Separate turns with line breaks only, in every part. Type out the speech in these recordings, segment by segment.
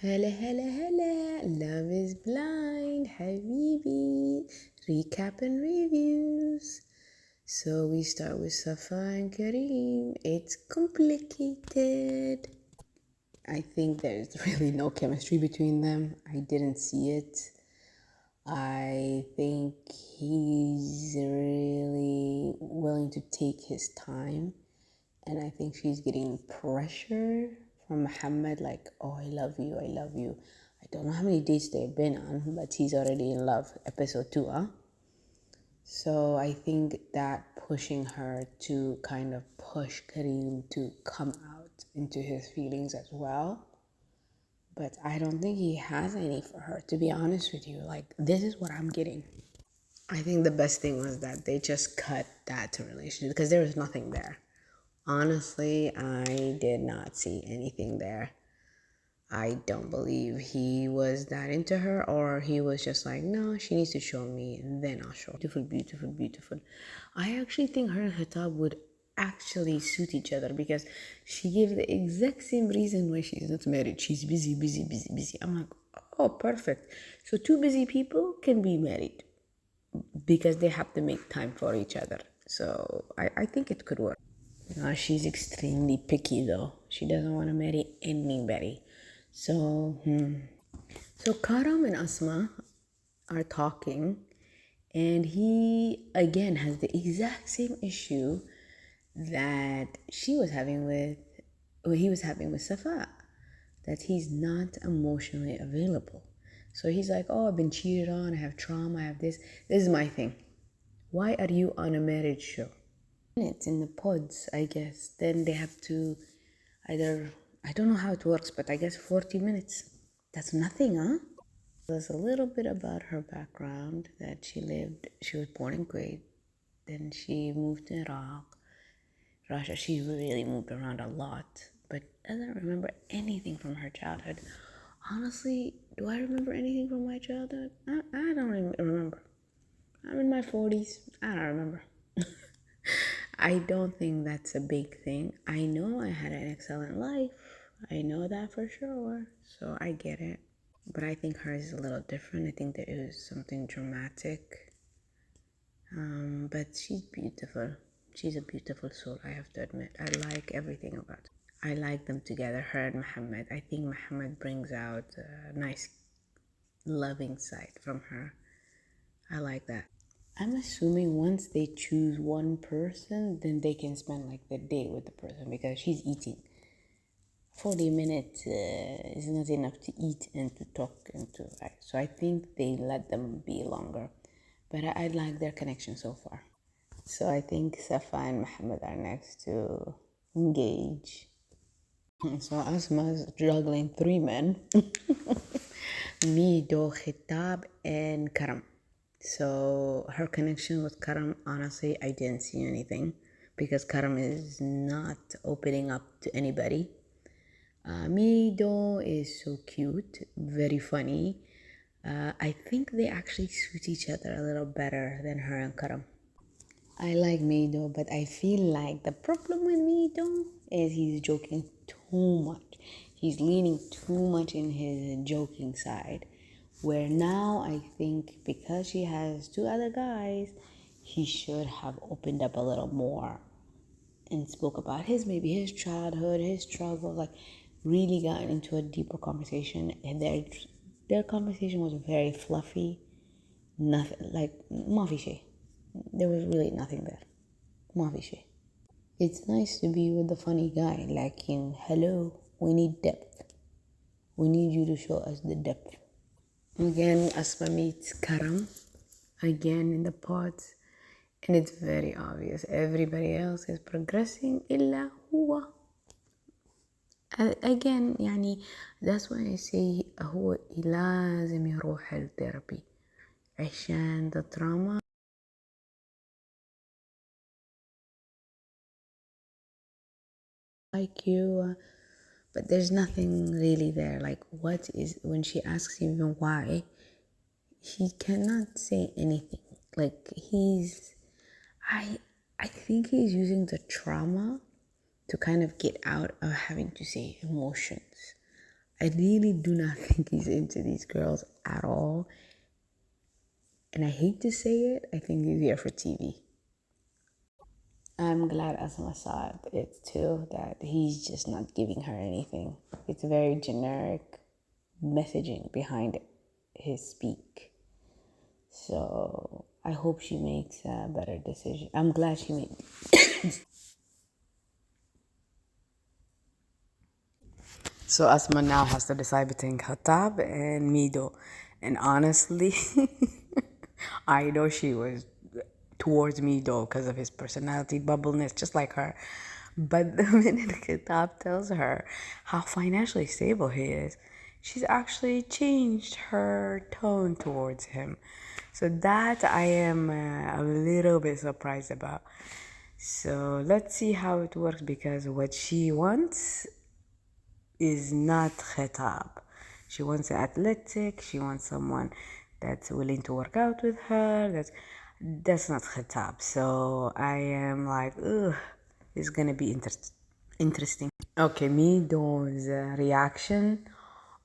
Hella, hella, hella. Love is blind. Habibi. Recap and reviews. So we start with Safa and Kareem. It's complicated. I think there's really no chemistry between them. I didn't see it. I think he's really willing to take his time. And I think she's getting pressure from Muhammad, like, oh, I love you, I love you. I don't know how many dates they've been on, but he's already in love. Episode 2, huh? So I think that pushing her to kind of push Kareem to come out into his feelings as well. But I don't think he has any for her, to be honest with you. Like, this is what I'm getting. I think the best thing was that they just cut that relationship because there was nothing there. Honestly, I did not see anything there. I don't believe he was that into her, or he was just like, no, she needs to show me and then I'll show her. Beautiful, beautiful, beautiful. I actually think her and Khitab would actually suit each other because she gave the exact same reason why she's not married. She's busy, busy, busy, busy. I'm like, oh, perfect. So two busy people can be married because they have to make time for each other. So I think it could work. She's extremely picky though. She doesn't want to marry anybody. So, so Karam and Asma are talking, and he again has the exact same issue that she was having with, or he was having with Safa, that he's not emotionally available. So he's like, oh, I've been cheated on, I have trauma, I have this. This is my thing. Why are you on a marriage show? It's in the pods, I guess. Then they have to either, I don't know how it works, but I guess 40 minutes. That's nothing, huh? There's a little bit about her background that she was born in Kuwait, then she moved to Iraq, Russia. She really moved around a lot, but doesn't remember anything from her childhood. Honestly, do I remember anything from my childhood? I don't remember. I'm in my 40s. I don't remember. I don't think that's a big thing. I know I had an excellent life. I know that for sure. So I get it. But I think hers is a little different. I think there is something dramatic. But she's beautiful. She's a beautiful soul, I have to admit. I like everything about her. I like them together, her and Muhammad. I think Muhammad brings out a nice, loving side from her. I like that. I'm assuming once they choose one person, then they can spend like the day with the person because she's eating. 40 minutes is not enough to eat and to talk and to act. So I think they let them be longer. But I like their connection so far. So I think Safa and Muhammad are next to engage. So Asma's juggling 3 men. Mido, Khitab, and Karam. So her connection with Karam, honestly, I didn't see anything because Karam is not opening up to anybody. Mido is so cute, very funny. I think they actually suit each other a little better than her and Karam. I like Mido, but I feel like the problem with Mido is he's joking too much. He's leaning too much in his joking side. Where now I think because she has 2 other guys, he should have opened up a little more and spoke about maybe his childhood, his struggle, like really got into a deeper conversation. And their conversation was very fluffy, nothing like mafiche. There was really nothing there. Mafiche. It's nice to be with a funny guy like him. Hello, we need depth. We need you to show us the depth. Again, Asma meets Karam again in the pods, and it's very obvious. Everybody else is progressing إلا هو. Again, يعني that's why I say هو لازم يروح الثيرابي عشان the trauma like you. But there's nothing really there. Like, what is, when she asks him even why, he cannot say anything. Like, I think he's using the trauma to kind of get out of having to say emotions. I really do not think he's into these girls at all. And I hate to say it, I think he's here for TV. I'm glad Asma saw it too, that he's just not giving her anything. It's very generic messaging behind his speak. So I hope she makes a better decision. I'm glad she made. So Asma now has to decide between Khattab and Mido. And honestly, I know she was towards Mido because of his personality bubbleness, just like her. But the minute Khattab tells her how financially stable he is, she's actually changed her tone towards him. So that I am a little bit surprised about. So let's see how it works, because what she wants is not khitab. She wants athletic. She wants someone that's willing to work out with her. That's not khitab. So I am like, ugh, it's gonna be interesting. Okay, me Don's reaction.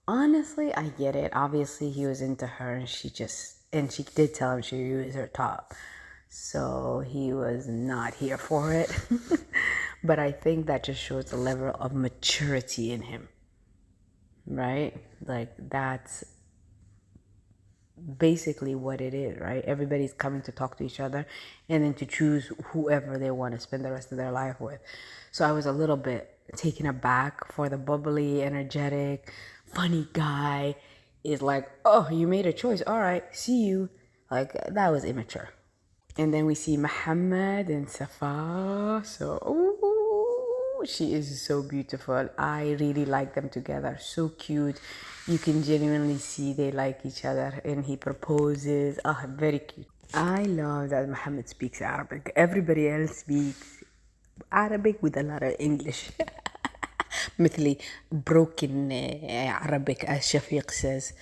Honestly, I get it. Obviously, he was into her, and she did tell him she was her top. So he was not here for it. But I think that just shows the level of maturity in him, right? Like, that's basically what it is, right? Everybody's coming to talk to each other and then to choose whoever they want to spend the rest of their life with. So I was a little bit taken aback for the bubbly, energetic, funny guy is like, oh, you made a choice. All right, see you. Like, that was immature. And then we see Muhammad and Safa. So, ooh, she is so beautiful. I really like them together. So cute. You can genuinely see they like each other. And he proposes. Ah, very cute. I love that Muhammad speaks Arabic. Everybody else speaks Arabic with a lot of English. مثلي broken Arabic, as Shafiq says.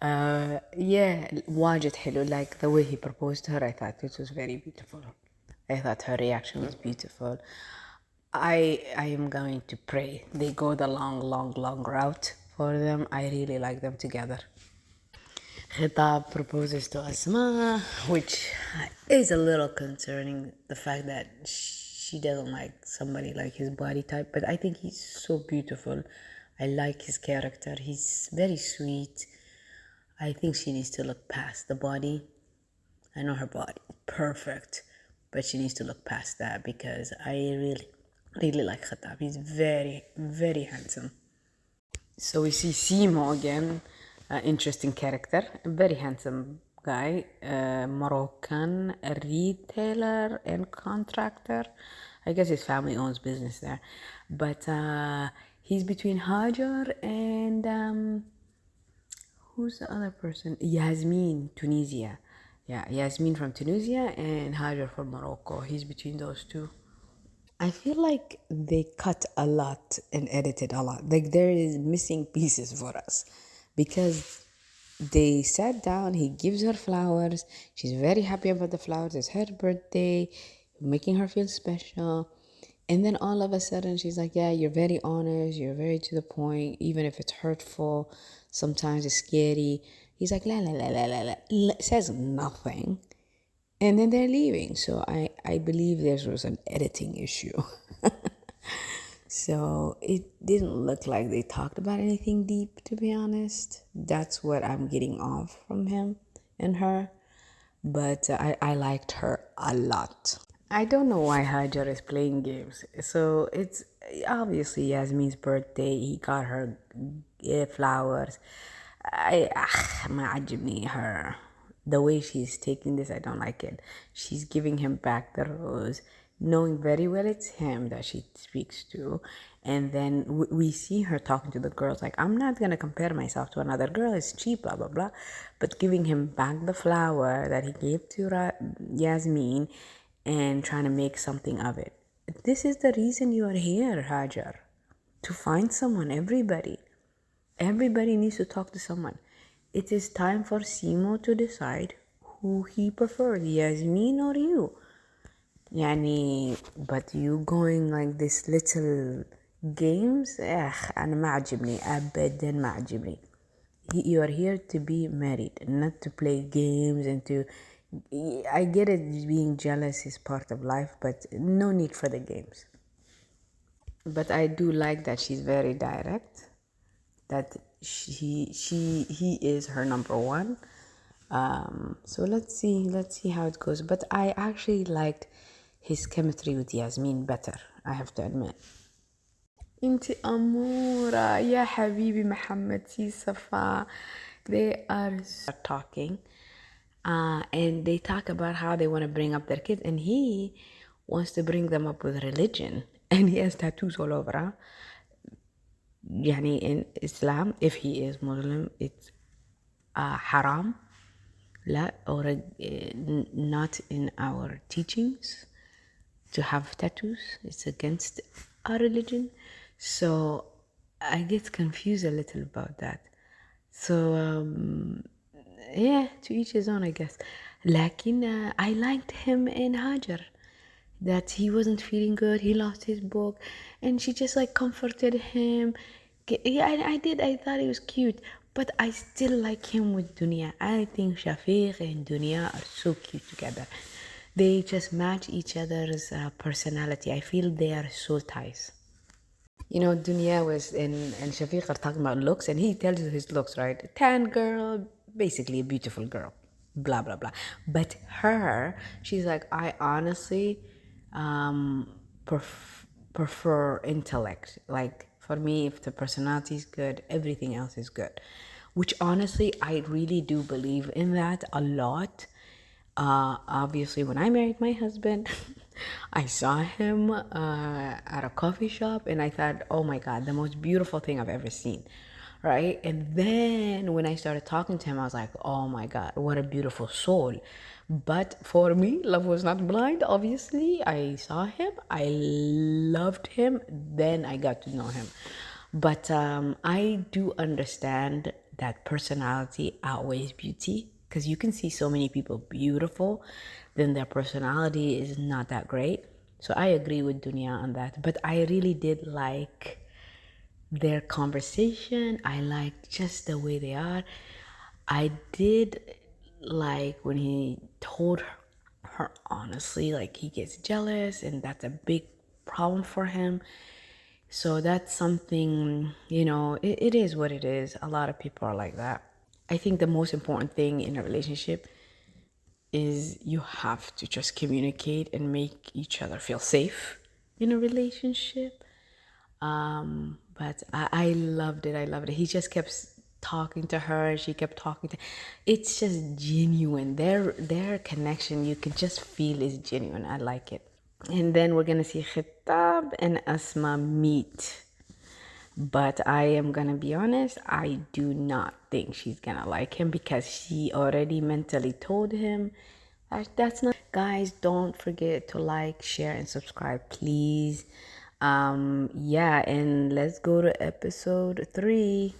Yeah, واجد حلو. Like the way he proposed to her, I thought it was very beautiful. I thought her reaction was beautiful. I am going to pray they go the long route for them. I really like them together. Khitab proposes to Asma, which is a little concerning, the fact that she doesn't like somebody like his body type, but I think he's so beautiful. I like his character. He's very sweet. I think she needs to look past the body. I know her body perfect, but she needs to look past that, because I really like Khatab. He's very handsome. So we see Simo again, interesting character, a very handsome guy, Moroccan retailer and contractor. I guess his family owns business there, but he's between Hajar and who's the other person? Yasmin, Tunisia. Yeah, Yasmin from Tunisia and Hajar from Morocco. He's between those two. I feel like they cut a lot and edited a lot. Like, there is missing pieces for us, because they sat down, he gives her flowers. She's very happy about the flowers. It's her birthday, making her feel special. And then all of a sudden, she's like, yeah, you're very honest. You're very to the point, even if it's hurtful. Sometimes it's scary. He's like, la, la, la, la, la, la. Says nothing. And then they're leaving. So I believe there was an editing issue. So it didn't look like they talked about anything deep, to be honest. That's what I'm getting off from him and her. But I liked her a lot. I don't know why Hajar is playing games. So it's obviously Yasmin's birthday. He got her flowers. ما عجبني her. The way she's taking this, I don't like it. She's giving him back the rose, knowing very well it's him that she speaks to. And then we see her talking to the girls like, I'm not going to compare myself to another girl. It's cheap, blah, blah, blah. But giving him back the flower that he gave to Yasmin and trying to make something of it. This is the reason you are here, Hajar. To find someone, everybody. Everybody needs to talk to someone. It is time for Simo to decide who he prefers, Yasmin or you. Yani, but you going like this little games أنا ما عجبني أبدا ما عجبني. You are here to be married, not to play games and to. I get it, being jealous is part of life, but no need for the games. But I do like that she's very direct, that he is her number one. So let's see how it goes. But I actually liked his chemistry with Yasmin better, I have to admit. انتي أمورة يا حبيبي محمد سي صفا. They are talking, and they talk about how they want to bring up their kids, and he wants to bring them up with religion, and he has tattoos all over. يعني in Islam, if he is Muslim, it's haram. لا, or not in our teachings to have tattoos. It's against our religion. So I get confused a little about that. So yeah, to each his own, I guess. لكن I liked him in Hajar, that he wasn't feeling good, he lost his book, and she just like comforted him. Yeah, I thought he was cute, but I still like him with Dunya. I think Shafiq and Dunya are so cute together. They just match each other's personality. I feel they are soul ties. You know, Dunya was in, and Shafiq are talking about looks, and he tells you his looks, right? Tan girl, basically a beautiful girl, blah, blah, blah. But her, she's like, I honestly prefer intellect. Like, for me, if the personality is good, everything else is good. Which honestly, I really do believe in that a lot. Obviously, when I married my husband, I saw him at a coffee shop and I thought, oh my God, the most beautiful thing I've ever seen. Right? And then when I started talking to him, I was like, oh my God, what a beautiful soul. But for me, love was not blind. Obviously, I saw him, I loved him, then I got to know him. But I do understand that personality outweighs beauty, because you can see so many people beautiful, then their personality is not that great. So I agree with Dunya on that. But I really did like their conversation. I liked just the way they are. I did like when he told her honestly, like he gets jealous and that's a big problem for him. So that's something, it is what it is. A lot of people are like that. I think the most important thing in a relationship is you have to just communicate and make each other feel safe in a relationship. But I loved it. I loved it. He just kept talking to her. She kept talking to. It's just genuine. Their connection, you can just feel is genuine. I like it. And then we're gonna see Khitab and Asma meet. But I am gonna be honest, I do not think she's gonna like him because she already mentally told him that's not. Guys, don't forget to like, share, and subscribe, please. Yeah, and let's go to episode 3.